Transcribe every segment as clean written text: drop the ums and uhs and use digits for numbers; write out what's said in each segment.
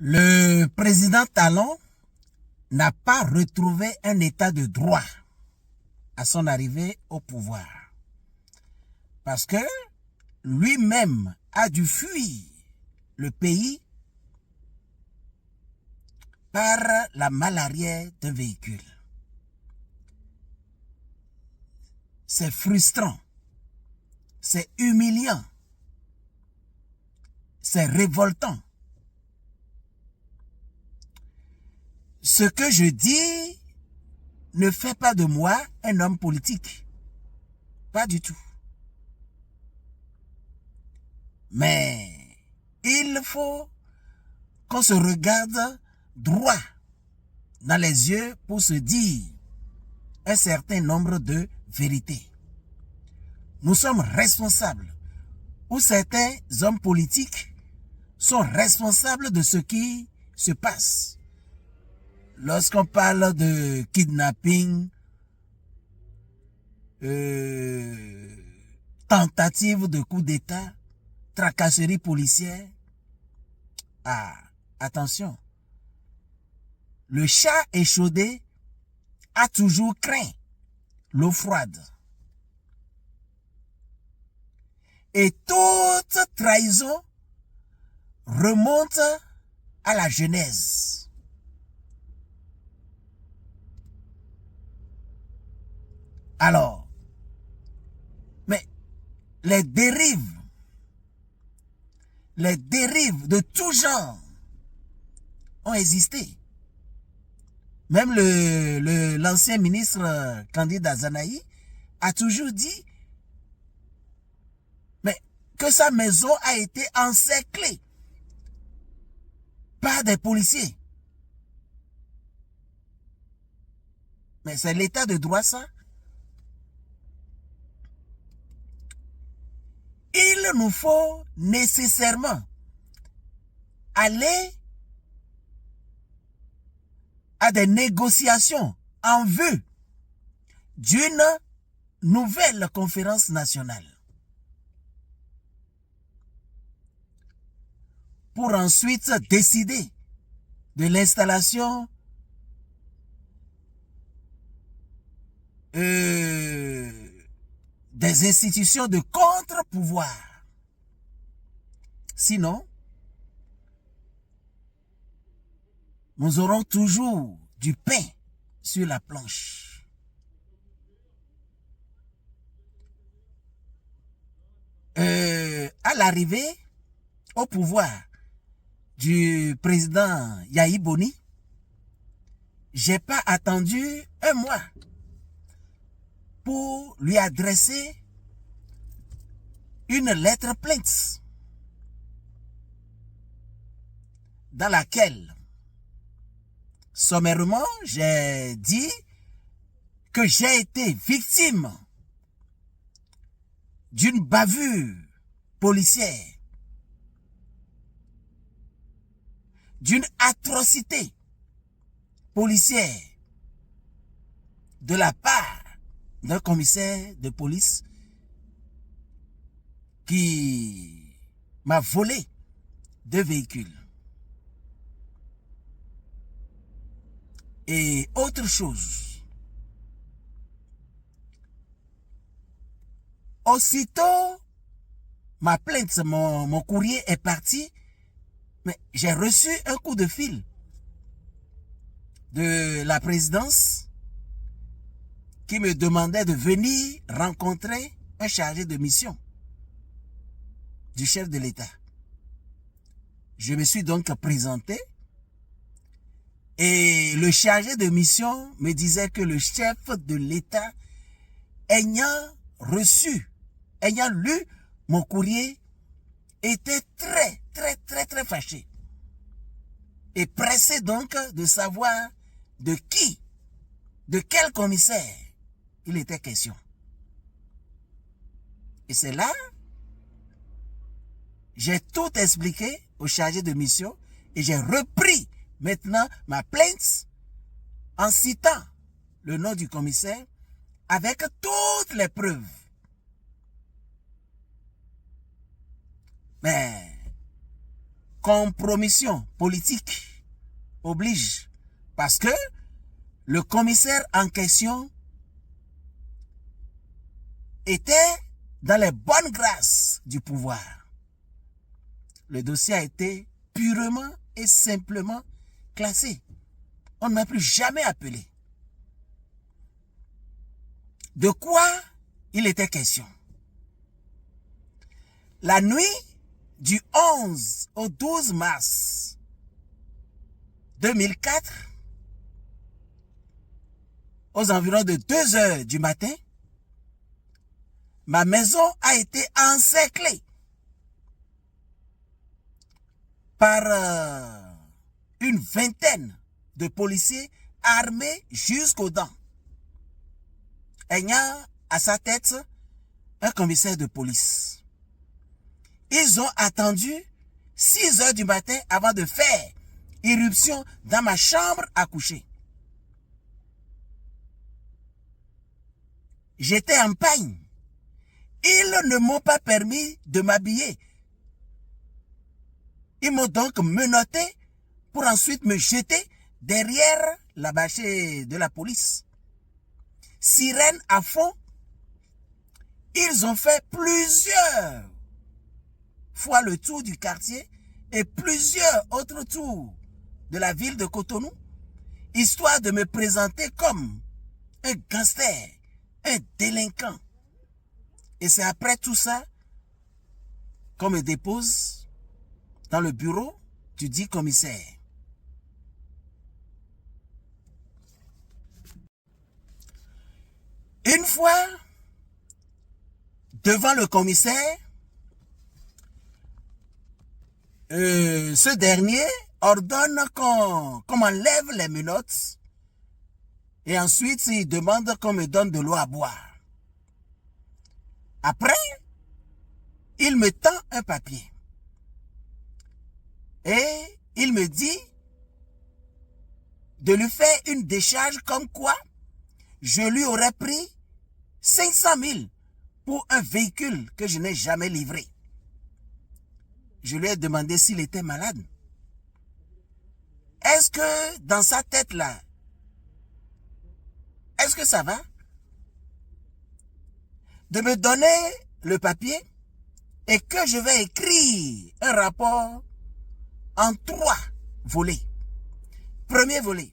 Le président Talon n'a pas retrouvé un état de droit à son arrivée au pouvoir. Parce que lui-même a dû fuir le pays par la malle arrière d'un véhicule. C'est frustrant, c'est humiliant, c'est révoltant. Ce que je dis ne fait pas de moi un homme politique. Pas du tout. Mais il faut qu'on se regarde droit dans les yeux pour se dire un certain nombre de vérités. Nous sommes responsables, ou certains hommes politiques sont responsables de ce qui se passe. Lorsqu'on parle de kidnapping, tentative de coup d'État, tracasserie policière, attention, le chat échaudé a toujours craint l'eau froide. Et toute trahison remonte à la Genèse. Alors, mais les dérives de tout genre ont existé. Même l'ancien ministre Candide Azanaï a toujours dit que sa maison a été encerclée par des policiers. Mais c'est l'état de droit, ça. Il nous faut nécessairement aller à des négociations en vue d'une nouvelle conférence nationale. Pour ensuite décider de l'installation des institutions de contre-pouvoir. Sinon, nous aurons toujours du pain sur la planche. À l'arrivée au pouvoir du président Yahi Boni, j'ai pas attendu un mois pour lui adresser une lettre plainte dans laquelle, sommairement, j'ai dit que j'ai été victime d'une bavure policière, d'une atrocité policière de la part d'un commissaire de police qui m'a volé 2 véhicules. Et autre chose, aussitôt ma plainte, mon courrier est parti, mais j'ai reçu un coup de fil de la présidence qui me demandait de venir rencontrer un chargé de mission du chef de l'État. Je me suis donc présenté et le chargé de mission me disait que le chef de l'État, ayant lu mon courrier, était très fâché et pressé donc de savoir de quel commissaire il était question. Et c'est là, j'ai tout expliqué au chargé de mission et j'ai repris maintenant ma plainte en citant le nom du commissaire avec toutes les preuves. Mais compromission politique oblige. Parce que le commissaire en question était dans les bonnes grâces du pouvoir. Le dossier a été purement et simplement classé. On ne m'a plus jamais appelé. De quoi il était question? La nuit du 11 au 12 mars 2004, aux environs de 2 heures du matin, ma maison a été encerclée par une vingtaine de policiers armés jusqu'aux dents, ayant à sa tête un commissaire de police. Ils ont attendu 6 heures du matin avant de faire irruption dans ma chambre à coucher. J'étais en pagne. Ils ne m'ont pas permis de m'habiller. Ils m'ont donc menotté pour ensuite me jeter derrière la bâchée de la police. Sirène à fond, ils ont fait plusieurs fois le tour du quartier et plusieurs autres tours de la ville de Cotonou, histoire de me présenter comme un gangster, un délinquant. Et c'est après tout ça qu'on me dépose dans le bureau du dit commissaire. Une fois devant le commissaire, ce dernier ordonne qu'on m'enlève les menottes et ensuite il demande qu'on me donne de l'eau à boire. Après, il me tend un papier et il me dit de lui faire une décharge comme quoi je lui aurais pris 500 000 pour un véhicule que je n'ai jamais livré. Je lui ai demandé s'il était malade. Est-ce que dans sa tête là, est-ce que ça va? De me donner le papier et que je vais écrire un rapport en 3 volets. Premier volet.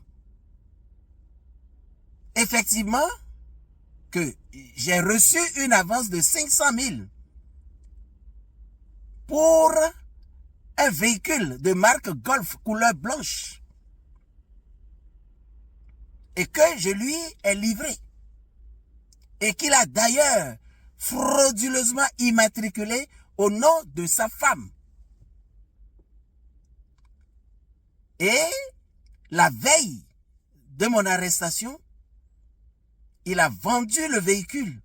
Effectivement, que j'ai reçu une avance de 500 000 pour un véhicule de marque Golf couleur blanche et que je lui ai livré et qu'il a d'ailleurs frauduleusement immatriculé au nom de sa femme. Et la veille de mon arrestation, il a vendu le véhicule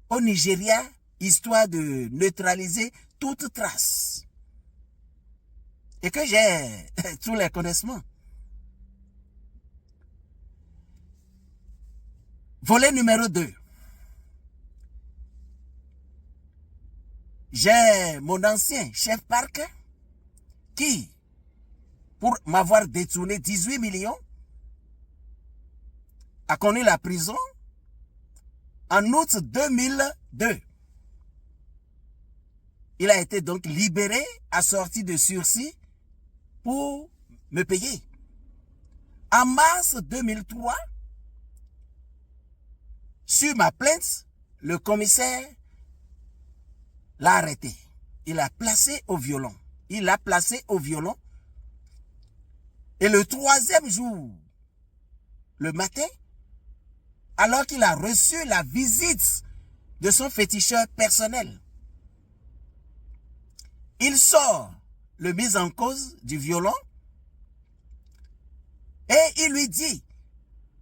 au Nigeria, histoire de neutraliser toute trace. Et que j'ai tous les connaissements. Volet numéro 2. J'ai mon ancien chef parc qui, pour m'avoir détourné 18 millions, a connu la prison en août 2002. Il a été donc libéré, assorti de sursis pour me payer. En mars 2003, sur ma plainte, le commissaire l'a arrêté. Il l'a placé au violon. Et le 3e jour, le matin, alors qu'il a reçu la visite de son féticheur personnel, il sort le mis en cause du violon et il lui dit: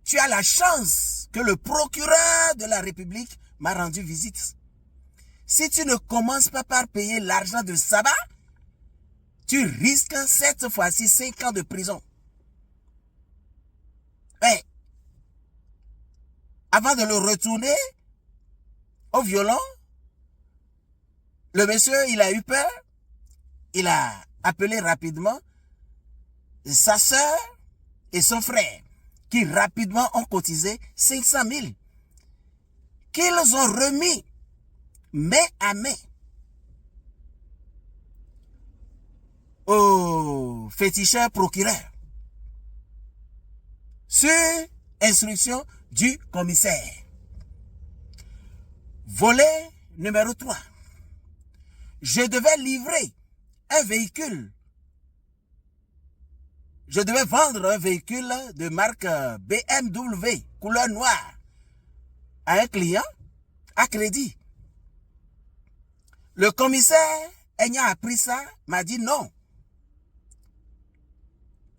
tu as la chance que le procureur de la République m'a rendu visite. Si tu ne commences pas par payer l'argent de sabbat, tu risques cette fois-ci 5 ans de prison. Et avant de le retourner au violon, le monsieur, il a eu peur. Il a appelé rapidement sa sœur et son frère, qui rapidement ont cotisé 500 000, qu'ils ont remis main à main au féticheur procureur, sur instruction du commissaire. Volet numéro 3. Je devais livrer un véhicule. Je devais vendre un véhicule de marque BMW, couleur noire, à un client à crédit. Le commissaire, ayant appris ça, m'a dit non.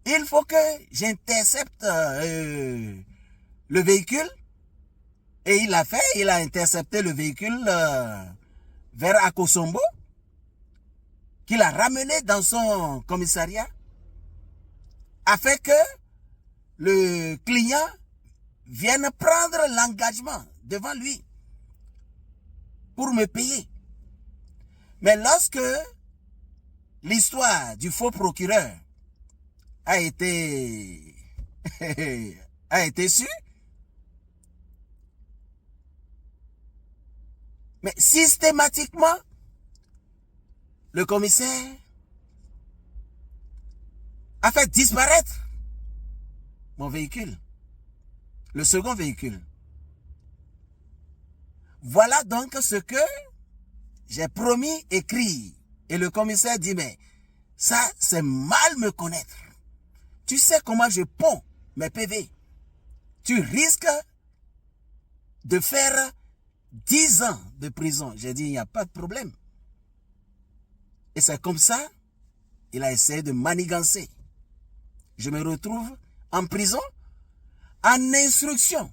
Il faut que j'intercepte le véhicule. Et il l'a fait, il a intercepté le véhicule vers Akosombo, qu'il a ramené dans son commissariat, afin que le client vienne prendre l'engagement devant lui pour me payer. Mais lorsque l'histoire du faux procureur a été su, mais systématiquement, le commissaire a fait disparaître mon véhicule, le second véhicule. Voilà donc ce que j'ai promis écrit. Et le commissaire dit, mais ça, c'est mal me connaître. Tu sais comment je ponds mes PV. Tu risques de faire 10 ans de prison. J'ai dit, il n'y a pas de problème. Et c'est comme ça, il a essayé de manigancer. Je me retrouve en prison, en instruction.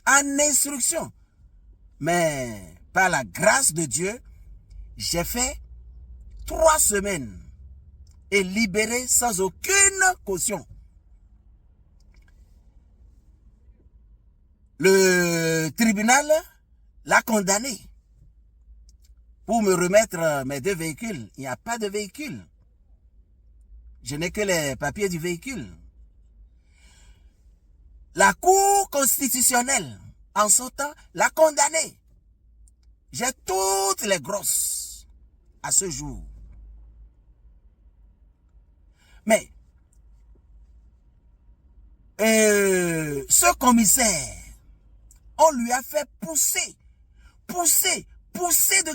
En instruction. Mais par la grâce de Dieu, j'ai fait 3 semaines et libéré sans aucune caution. Le tribunal l'a condamné pour me remettre mes 2 véhicules. Il n'y a pas de véhicule. Je n'ai que les papiers du véhicule. La Cour constitutionnelle, en son temps, l'a condamné. J'ai toutes les grosses à ce jour. Mais ce commissaire, on lui a fait pousser de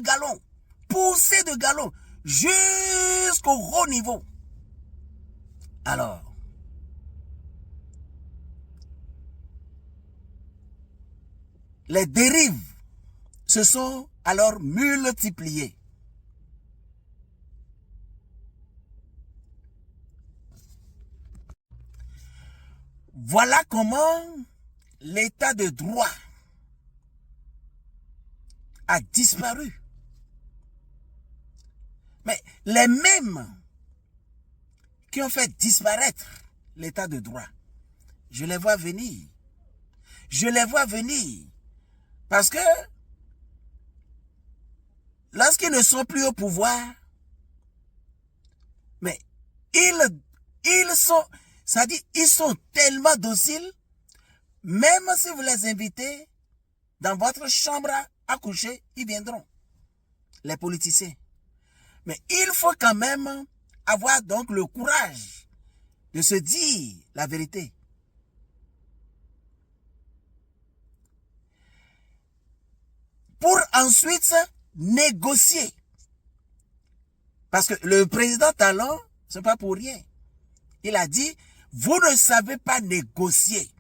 galon, jusqu'au haut niveau. Alors, les dérives se sont alors multipliées. Voilà comment l'état de droit a disparu. Mais les mêmes qui ont fait disparaître l'état de droit, je les vois venir. Je les vois venir. Parce que lorsqu'ils ne sont plus au pouvoir, mais ils sont, ça dit, ils sont tellement dociles, même si vous les invitez dans votre chambre à coucher, ils viendront, les politiciens. Mais il faut quand même avoir donc le courage de se dire la vérité. Pour ensuite négocier. Parce que le président Talon, ce n'est pas pour rien. Il a dit, vous ne savez pas négocier.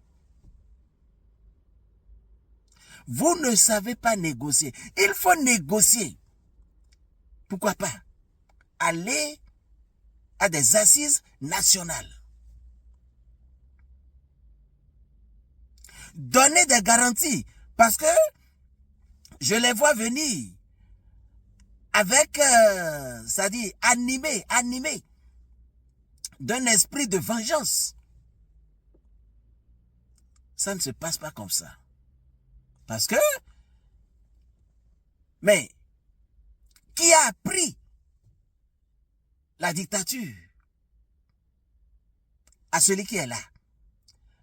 Vous ne savez pas négocier. Il faut négocier. Pourquoi pas aller à des assises nationales. Donner des garanties. Parce que je les vois venir avec, ça dit, animé d'un esprit de vengeance. Ça ne se passe pas comme ça. Parce que, mais, qui a appris la dictature à celui qui est là.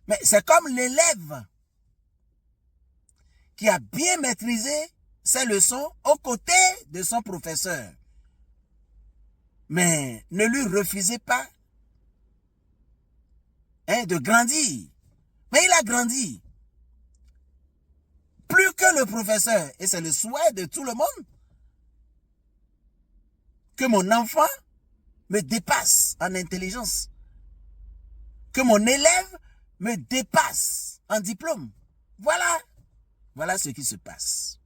Mais c'est comme l'élève qui a bien maîtrisé ses leçons aux côtés de son professeur. Mais ne lui refusez pas de grandir. Mais il a grandi. Plus que le professeur. Et c'est le souhait de tout le monde. Que mon enfant me dépasse en intelligence. Que mon élève me dépasse en diplôme. Voilà. Voilà ce qui se passe.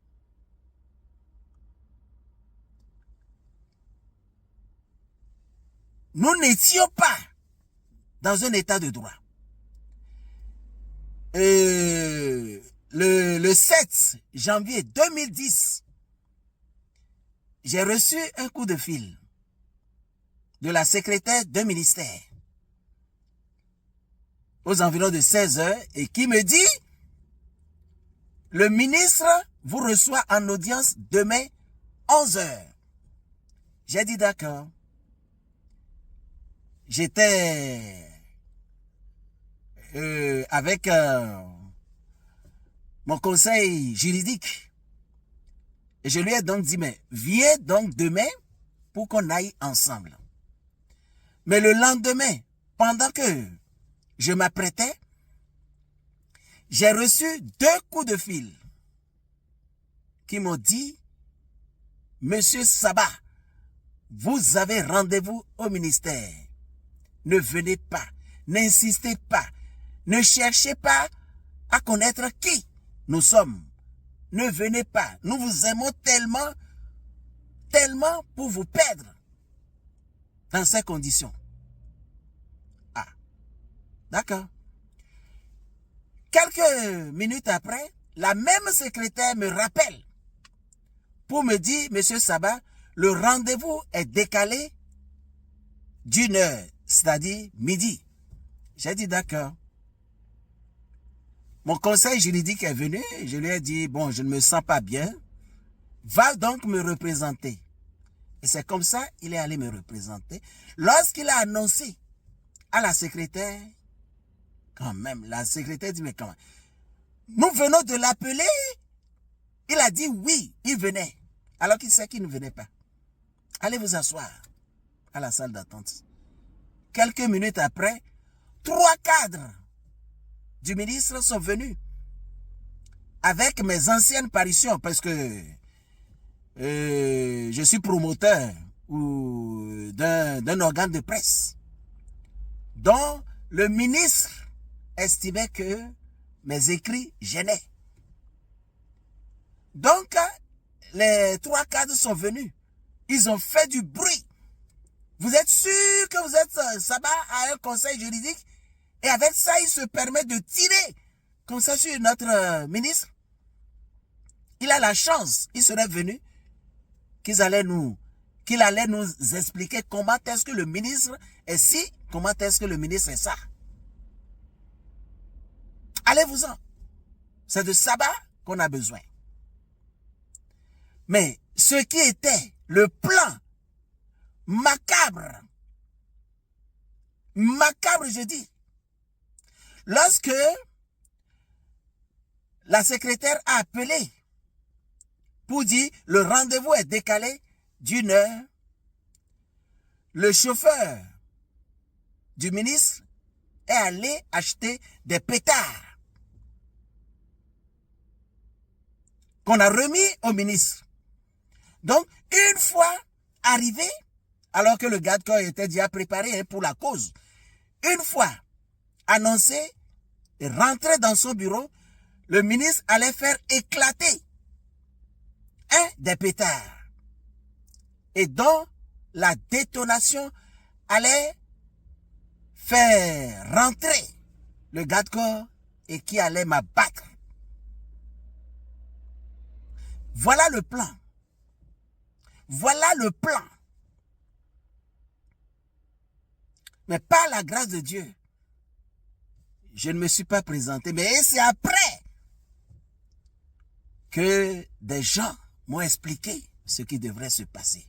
Nous n'étions pas dans un état de droit. Le 7 janvier 2010, j'ai reçu un coup de fil de la secrétaire d'un ministère aux environs de 16 heures et qui me dit: le ministre vous reçoit en audience demain 11 heures. J'ai dit d'accord. J'étais avec mon conseil juridique. Et je lui ai donc dit, mais viens donc demain pour qu'on aille ensemble. Mais le lendemain, pendant que je m'apprêtais, j'ai reçu 2 coups de fil qui m'ont dit: Monsieur Sabah, vous avez rendez-vous au ministère. Ne venez pas, n'insistez pas, ne cherchez pas à connaître qui nous sommes. Ne venez pas, nous vous aimons tellement, tellement pour vous perdre dans ces conditions. Ah, d'accord. Quelques minutes après, la même secrétaire me rappelle pour me dire: Monsieur Sabah, le rendez-vous est décalé d'1 heure, c'est-à-dire midi. J'ai dit d'accord. Mon conseil juridique est venu, je lui ai dit: bon, je ne me sens pas bien, va donc me représenter. Et c'est comme ça qu'il est allé me représenter. Lorsqu'il a annoncé à la secrétaire, quand même, la secrétaire dit: mais comment? Nous venons de l'appeler. Il a dit oui, il venait. Alors qu'il sait qu'il ne venait pas. Allez vous asseoir à la salle d'attente. Quelques minutes après, 3 cadres du ministre sont venus avec mes anciennes parutions, parce que je suis promoteur d'un organe de presse dont le ministre estimait que mes écrits gênaient. Donc, les 3 cadres sont venus. Ils ont fait du bruit. Vous êtes sûr que vous êtes Sabah à un conseil juridique? Et avec ça, il se permet de tirer comme ça sur notre ministre. Il a la chance, il serait venu, qu'il allait nous expliquer comment est-ce que le ministre est ci, comment est-ce que le ministre est ça. Allez-vous-en. C'est de Sabah qu'on a besoin. Mais ce qui était le plan macabre, je dis, lorsque la secrétaire a appelé pour dire le rendez-vous est décalé d'1 heure, le chauffeur du ministre est allé acheter des pétards qu'on a remis au ministre. Donc, une fois arrivé, alors que le garde-corps était déjà préparé pour la cause, une fois annoncé et rentré dans son bureau, le ministre allait faire éclater un des pétards et dont la détonation allait faire rentrer le garde-corps et qui allait m'abattre. Voilà le plan. Voilà le plan. Mais par la grâce de Dieu, je ne me suis pas présenté. Mais c'est après que des gens m'ont expliqué ce qui devrait se passer.